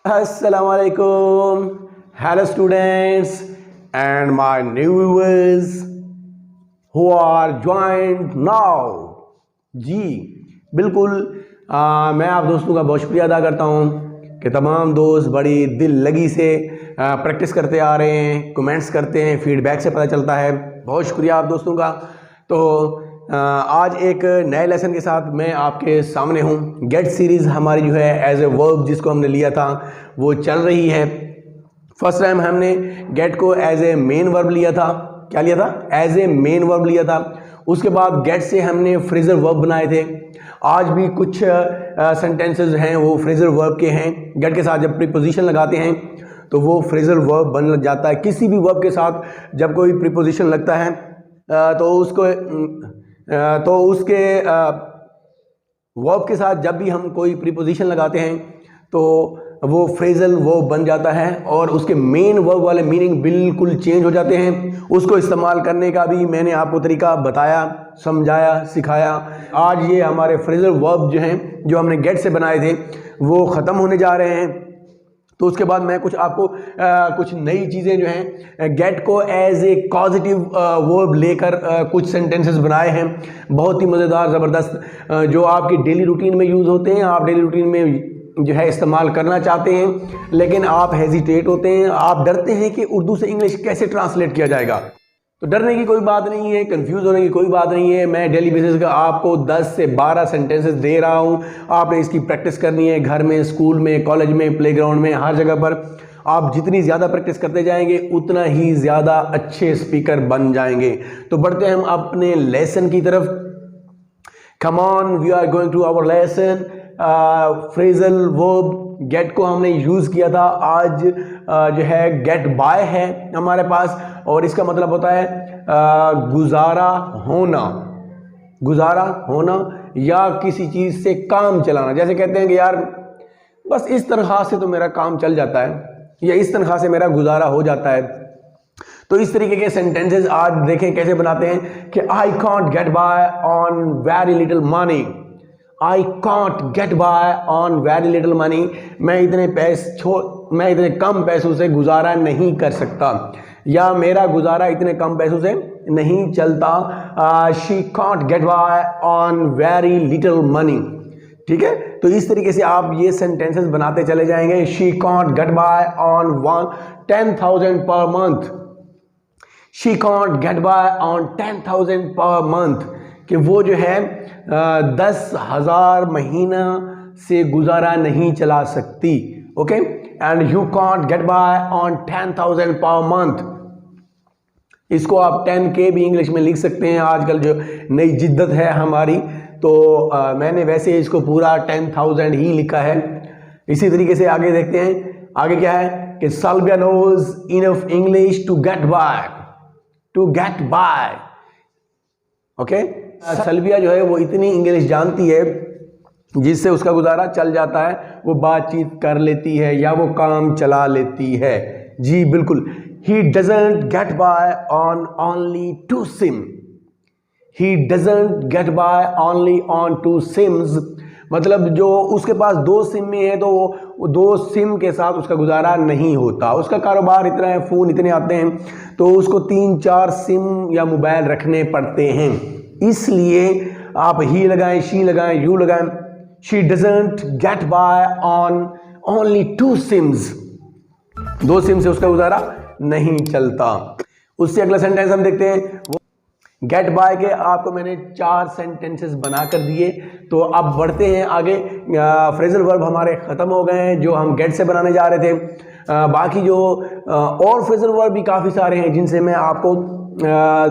Assalamualaikum. Hello students and my new viewers who are joined now. जी बिल्कुल मैं आप दोस्तों का बहुत शुक्रिया अदा करता हूँ कि तमाम दोस्त बड़ी दिल लगी से प्रैक्टिस करते आ रहे हैं, कमेंट्स करते हैं, फीडबैक से पता चलता है। बहुत शुक्रिया आप दोस्तों का। तो आज एक नए लेसन के साथ मैं आपके सामने हूँ। गेट सीरीज़ हमारी जो है एज ए वर्ब जिसको हमने लिया था वो चल रही है। फर्स्ट टाइम हमने गेट को एज ए मेन वर्ब लिया था। क्या लिया था? एज ए मेन वर्ब लिया था। उसके बाद गेट से हमने फ्रेजल वर्ब बनाए थे। आज भी कुछ सेंटेंसेस हैं वो फ्रेजल वर्ब के हैं। गेट के साथ जब प्रीपोजिशन लगाते हैं तो वो फ्रेजल वर्ब बन जाता है। किसी भी वर्ब के साथ जब कोई प्रीपोजिशन लगता है तो उसके वर्ब के साथ जब भी हम कोई प्रीपोजिशन लगाते हैं तो वो फ्रेजल वर्ब बन जाता है और उसके मेन वर्ब वाले मीनिंग बिल्कुल चेंज हो जाते हैं। उसको इस्तेमाल करने का भी मैंने आपको तरीका बताया, समझाया, सिखाया। आज ये हमारे फ्रेजल वर्ब जो हैं जो हमने गेट से बनाए थे वो ख़त्म होने जा रहे हैं। तो उसके बाद मैं कुछ आपको कुछ नई चीज़ें जो हैं गेट को एज ए पॉजिटिव वर्ब लेकर कुछ सेंटेंसेस बनाए हैं, बहुत ही मज़ेदार, ज़बरदस्त, जो आपकी डेली रूटीन में यूज़ होते हैं। आप डेली रूटीन में जो है इस्तेमाल करना चाहते हैं लेकिन आप हेजिटेट होते हैं, आप डरते हैं कि उर्दू से इंग्लिश कैसे ट्रांसलेट किया जाएगा। तो डरने की कोई बात नहीं है, कंफ्यूज होने की कोई बात नहीं है। मैं डेली बेसिस का आपको 10 से 12 सेंटेंसेस दे रहा हूँ। आपने इसकी प्रैक्टिस करनी है घर में, स्कूल में, कॉलेज में, प्लेग्राउंड में, हर जगह पर। आप जितनी ज़्यादा प्रैक्टिस करते जाएंगे उतना ही ज़्यादा अच्छे स्पीकर बन जाएंगे। तो बढ़ते हैं हम अपने लेसन की तरफ। Come on, we are going to our lesson. Phrasal verb get को हमने यूज़ किया था। आज जो है गेट बाय है हमारे पास और इसका मतलब होता है गुजारा होना, गुजारा होना या किसी चीज़ से काम चलाना। जैसे कहते हैं कि यार बस इस तनख्वाह से तो मेरा काम चल जाता है या इस तनख्वाह से मेरा गुजारा हो जाता है। तो इस तरीके के सेंटेंसेस आज देखें कैसे बनाते हैं कि I can't get by on very little money. I can't get by on very little money. मैं इतने कम पैसों से गुजारा नहीं कर सकता या मेरा गुजारा इतने कम पैसों से नहीं चलता। She can't get by on very little money. ठीक है, तो इस तरीके से आप ये सेंटेंसेस बनाते चले जाएंगे। She can't get by on 10,000 per month. She can't get by on 10,000 per month, कि वो जो है 10,000 महीना से गुजारा नहीं चला सकती। Okay, and you can't get by on 10,000 per month. इसको आप 10K भी इंग्लिश में लिख सकते हैं। आजकल जो नई जिद्दत है हमारी, तो मैंने वैसे इसको पूरा 10,000 ही लिखा है। इसी तरीके से आगे देखते हैं। आगे क्या है कि Salvia knows enough English to get by, to get by. Okay, Salvia जो है वो इतनी इंग्लिश जानती है जिससे उसका गुजारा चल जाता है, वो बातचीत कर लेती है या वो काम चला लेती है। जी बिल्कुल। He doesn't get by on only 2 sim. He doesn't get by only on 2 sims, मतलब जो उसके पास 2 सिम में है तो वो 2 सिम के साथ उसका गुजारा नहीं होता। उसका कारोबार इतना है, फ़ोन इतने आते हैं तो उसको 3-4 सिम या मोबाइल रखने पड़ते हैं। इसलिए आप ही लगाएं, शी लगाएं, यू लगाएं। She doesn't get by on only 2 sims. 2 sim से उसका गुजारा नहीं चलता। उससे अगला सेंटेंस हम देखते हैं। गेट बाय के आपको मैंने 4 सेंटेंसेस बना कर दिए। तो अब बढ़ते हैं आगे। फ्रेजल वर्ब हमारे ख़त्म हो गए हैं जो हम गेट से बनाने जा रहे थे। बाकी जो और फ्रेजल वर्ब भी काफ़ी सारे हैं जिनसे मैं आपको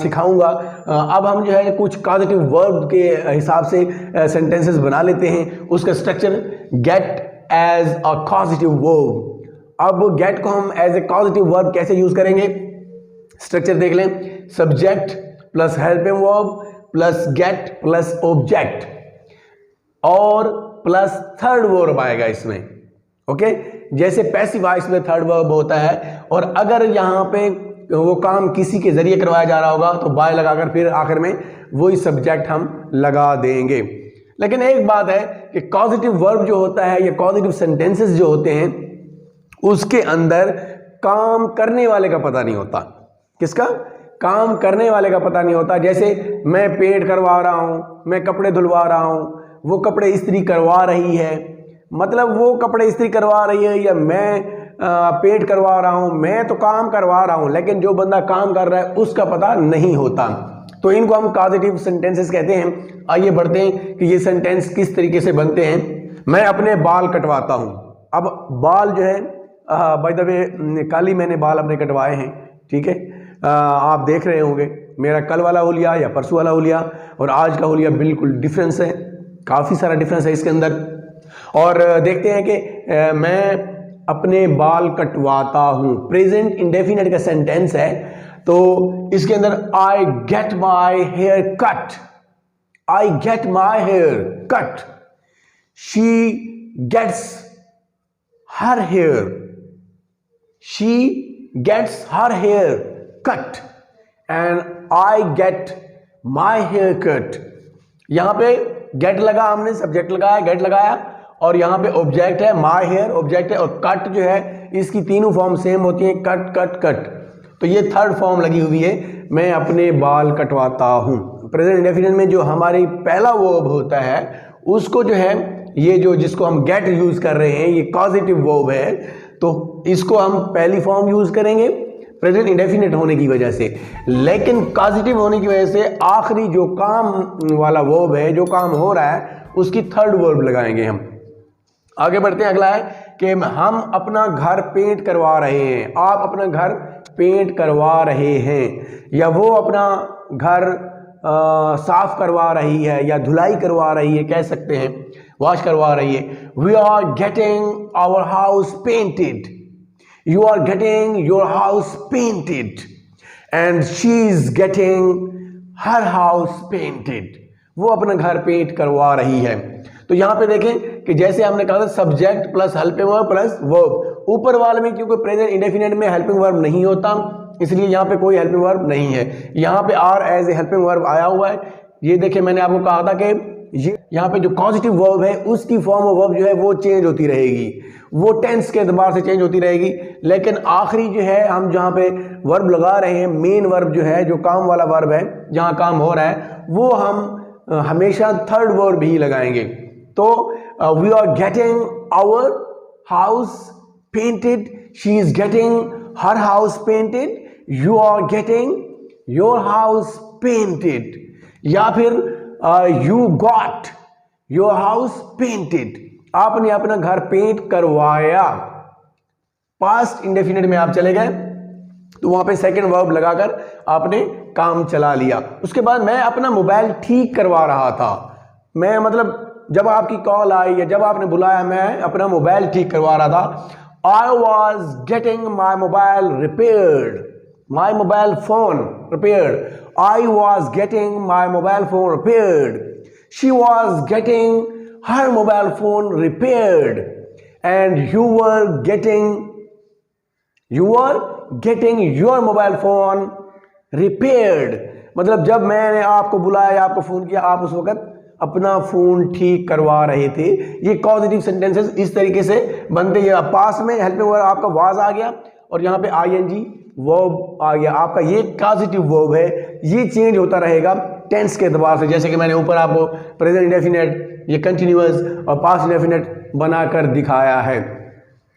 सिखाऊंगा। अब हम जो है कुछ कॉजेटिव वर्ब के हिसाब से सेंटेंसेस बना लेते हैं। उसका structure get as a causative verb. अब गेट को हम एज ए कॉजेटिव वर्ब कैसे यूज करेंगे, स्ट्रक्चर देख लें। Subject plus helping verb plus get plus object और प्लस थर्ड वर्ब आएगा इसमें। ओके, जैसे पैसिव वॉइस में थर्ड वर्ब होता है और अगर यहाँ पे वो काम किसी के जरिए करवाया जा रहा होगा तो बाय लगाकर फिर आखिर में वही सब्जेक्ट हम लगा देंगे। लेकिन एक बात है कि कॉजेटिव वर्ब जो होता है या कॉजेटिव सेंटेंसेस जो होते हैं उसके अंदर काम करने वाले का पता नहीं होता। किसका? काम करने वाले का पता नहीं होता। जैसे मैं पेंट करवा रहा हूं, मैं कपड़े धुलवा रहा हूं, वो कपड़े इस्त्री करवा रही है, मतलब वो कपड़े इस्त्री करवा रही है या मैं पेंट करवा रहा हूं, मैं तो काम करवा रहा हूं, लेकिन जो बंदा काम कर रहा है उसका पता नहीं होता। तो इनको हम कॉजेटिव सेंटेंसेस कहते हैं। आइए बढ़ते हैं कि ये सेंटेंस किस तरीके से बनते हैं। मैं अपने बाल कटवाता हूं। अब बाल जो है बाय द वे कल ही मैंने बाल अपने कटवाए हैं, ठीक है। आप देख रहे होंगे मेरा कल वाला हुलिया या परसों वाला हुलिया और आज का हुलिया बिल्कुल डिफरेंस है, काफ़ी सारा डिफरेंस है इसके अंदर। और देखते हैं कि मैं अपने बाल कटवाता हूं, प्रेजेंट इंडेफिनिट का सेंटेंस है, तो इसके अंदर I get my hair cut, I get my hair cut, she gets her hair, she gets her hair cut and I get my hair cut. यहां पे गेट लगा, हमने सब्जेक्ट लगाया, गेट लगाया, और यहां पे ऑब्जेक्ट है, माय हेयर ऑब्जेक्ट है, और कट जो है इसकी तीनों फॉर्म सेम होती है, कट कट कट। तो ये थर्ड फॉर्म लगी हुई है, मैं अपने बाल कटवाता हूं। प्रेजेंट इंडेफिनिट में जो हमारी पहला वर्ब होता है उसको जो है ये जो जिसको हम गेट यूज कर रहे हैं ये कॉजेटिव वर्ब है, तो इसको हम पहली फॉर्म यूज करेंगे प्रेजेंट इंडेफिनिट होने की वजह से, लेकिन पॉजिटिव होने की वजह से आखिरी जो काम वाला वर्ब है, जो काम हो रहा है, उसकी थर्ड वर्ब लगाएंगे हम। आगे बढ़ते हैं। अगला है कि हम अपना घर पेंट करवा रहे हैं, आप अपना घर पेंट करवा रहे हैं, या वो अपना घर साफ करवा रही है या धुलाई करवा रही है, कह सकते हैं वॉश करवा रही है। We are getting our house painted, you are getting your house painted and she is getting her house painted, वो अपना घर पेंट करवा रही है। तो यहां पे देखें कि जैसे हमने कहा था subject plus helping verb plus verb, ऊपर वाले में क्योंकि प्रेजेंट इंडेफिनिट में हेल्पिंग वर्ब नहीं होता इसलिए यहां पे कोई हेल्पिंग वर्ब नहीं है, यहां पे are as a helping verb आया हुआ है। ये देखिए मैंने आपको कहा था कि ये यहाँ पे जो पॉजिटिव वर्ब है उसकी फॉर्म ऑफ वर्ब जो है वो चेंज होती रहेगी, वो टेंस के एतबार से चेंज होती रहेगी, लेकिन आखिरी जो है हम जहाँ पे वर्ब लगा रहे हैं, मेन वर्ब जो है, जो काम वाला वर्ब है, जहाँ काम हो रहा है, वो हम हमेशा थर्ड वर्ब ही लगाएंगे। तो we are getting our house painted, she is getting her house painted, you are getting your house painted, या फिर you got your house painted, आपने अपना घर पेंट करवाया। पास्ट इंडेफिनिट में आप चले गए तो वहां पे सेकंड वर्ब लगाकर आपने काम चला लिया। उसके बाद मैं अपना मोबाइल ठीक करवा रहा था, मैं मतलब जब आपकी कॉल आई या जब आपने बुलाया मैं अपना मोबाइल ठीक करवा रहा था। I was getting my mobile repaired, my mobile phone repaired, I was getting my mobile phone repaired, she was getting her mobile phone repaired, and you were getting your mobile phone repaired। मतलब जब मैंने आपको बुलाया या आपको phone किया आप उस वक्त अपना फोन ठीक करवा रहे थे। ये पॉजिटिव सेंटेंसेस इस तरीके से बनते हैं। पास में हेल्पिंग वर्ब आपका वाज आ गया और यहाँ पे आईएनजी वर्ब आ गया, आपका ये पॉजिटिव वर्ब है, ये चेंज होता रहेगा टेंस के एतबार से। जैसे कि मैंने ऊपर आपको प्रेजेंट इंडेफिनिट, ये कंटिन्यूअस और पास्ट इंडेफिनिट बनाकर दिखाया है।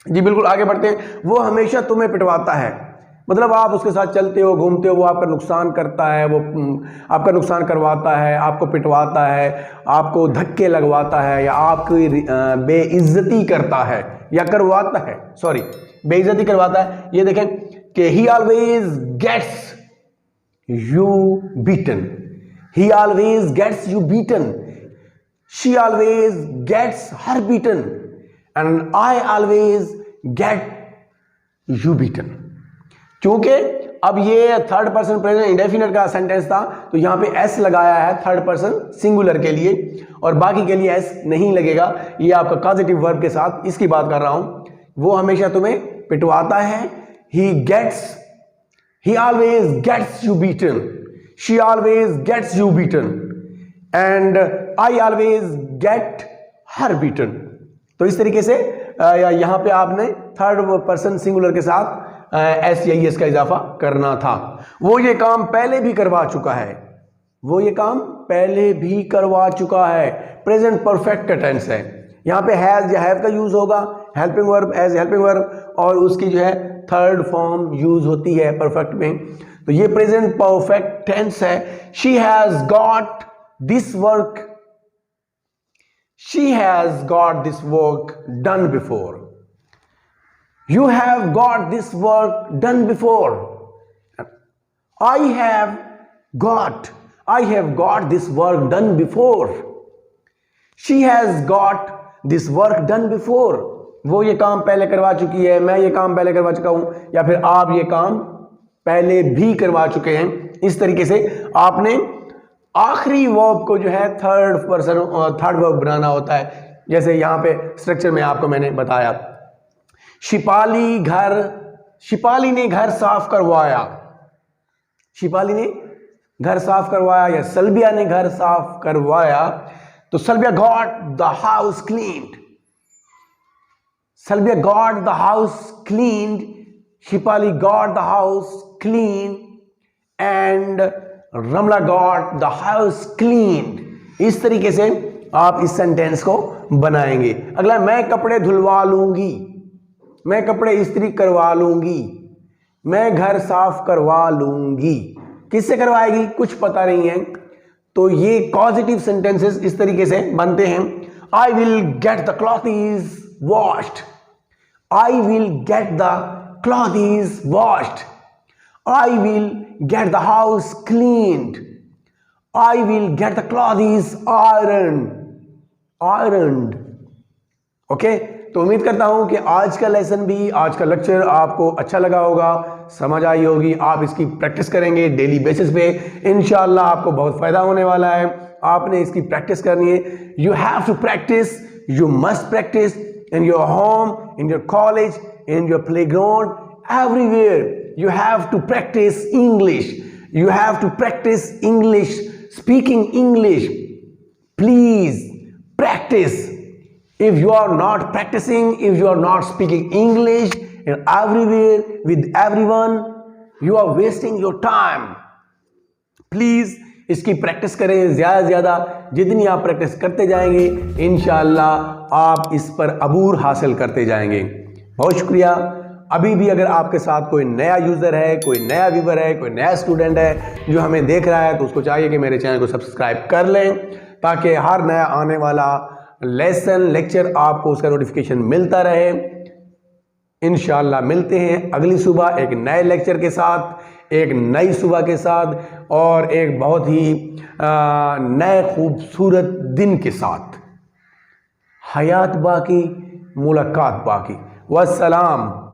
जी बिल्कुल, आगे बढ़ते हैं। वो हमेशा तुम्हें पिटवाता है, मतलब आप उसके साथ चलते हो, घूमते हो, वो आपका नुकसान करता है, वो आपका नुकसान करवाता है, आपको पिटवाता है, आपको धक्के लगवाता है, या आपकी बेइज्जती करता है या करवाता है, सॉरी बेइज्जती करवाता है। ये देखें कि he always gets you beaten, he always gets you beaten, she always gets her beaten, and I always get you beaten। क्योंकि अब ये थर्ड पर्सन प्रेजेंट इंडेफिनिट का सेंटेंस था तो यहाँ पे एस लगाया है थर्ड पर्सन सिंगुलर के लिए, और बाकी के लिए एस नहीं लगेगा। ये आपका पॉजिटिव वर्ब के साथ इसकी बात कर रहा हूं। वो हमेशा तुम्हें पिटवाता है, he always gets you beaten, she always gets you beaten, and I always get her beaten। तो इस तरीके से या यहाँ पे आपने थर्ड पर्सन सिंगुलर के साथ एस या एस का इजाफा करना था। वो ये काम पहले भी करवा चुका है, वो ये काम पहले भी करवा चुका है। प्रेजेंट परफेक्ट का टेंस है, यहाँ पे हैज या हैव का यूज होगा, helping verb as helping verb, और उसकी जो है थर्ड फॉर्म यूज होती है परफेक्ट में। तो ये प्रेजेंट परफेक्ट टेंस है। She has got this work, she has got this work done before, you have got this work done before. I have got this work done before. She has got this work done before. वो ये काम पहले करवा चुकी है, मैं ये काम पहले करवा चुका हूं, या फिर आप ये काम पहले भी करवा चुके हैं। इस तरीके से आपने आखिरी वर्ब को जो है थर्ड वर्ब बनाना होता है। जैसे यहां पे स्ट्रक्चर में आपको मैंने बताया, शिपाली ने घर साफ करवाया, शिपाली ने घर साफ करवाया, या सल्बिया ने घर साफ करवाया। तो Salvia got the house cleaned, Salvia got the house cleaned, Shipali got the house clean, and Ramla got the house cleaned. इस तरीके से आप इस सेंटेंस को बनाएंगे। अगला, मैं कपड़े धुलवा लूंगी, मैं कपड़े इस्त्री करवा लूंगी, मैं घर साफ करवा लूंगी। किससे करवाएगी कुछ पता नहीं है, तो ये पॉजिटिव सेंटेंसेस इस तरीके से बनते हैं। I will get the clothes washed, I will get the clothes washed, I will get the house cleaned, I will get the clothes ironed. Okay, तो उम्मीद करता हूं कि आज का लेसन भी, आज का लेक्चर आपको अच्छा लगा होगा, समझ आई होगी। आप इसकी प्रैक्टिस करेंगे डेली बेसिस पे, इंशाल्लाह आपको बहुत फायदा होने वाला है। आपने इसकी प्रैक्टिस करनी है। You have to practice, you must practice in your home, in your college, in your playground, everywhere you have to practice English, you have to practice English, speaking English. Please practice. If you are not practicing, if you are not speaking English and everywhere with everyone, you are wasting your time. Please इसकी practice करें ज़्यादा से ज़्यादा। जितनी आप practice करते जाएंगे इंशाअल्लाह आप इस पर अबूर हासिल करते जाएंगे। बहुत शुक्रिया। अभी भी अगर आपके साथ कोई नया यूज़र है, कोई नया व्यूवर है, कोई नया स्टूडेंट है जो हमें देख रहा है, तो उसको चाहिए कि मेरे चैनल को सब्सक्राइब कर लें, ताकि हर नया आने वाला लेसन लेक्चर आपको उसका नोटिफिकेशन मिलता रहे। इंशाअल्लाह मिलते हैं अगली सुबह एक नए लेक्चर के साथ, एक नई सुबह के साथ, और एक बहुत ही नए खूबसूरत दिन के साथ। हयात बाकी, मुलाकात बाकी। वस्सलाम।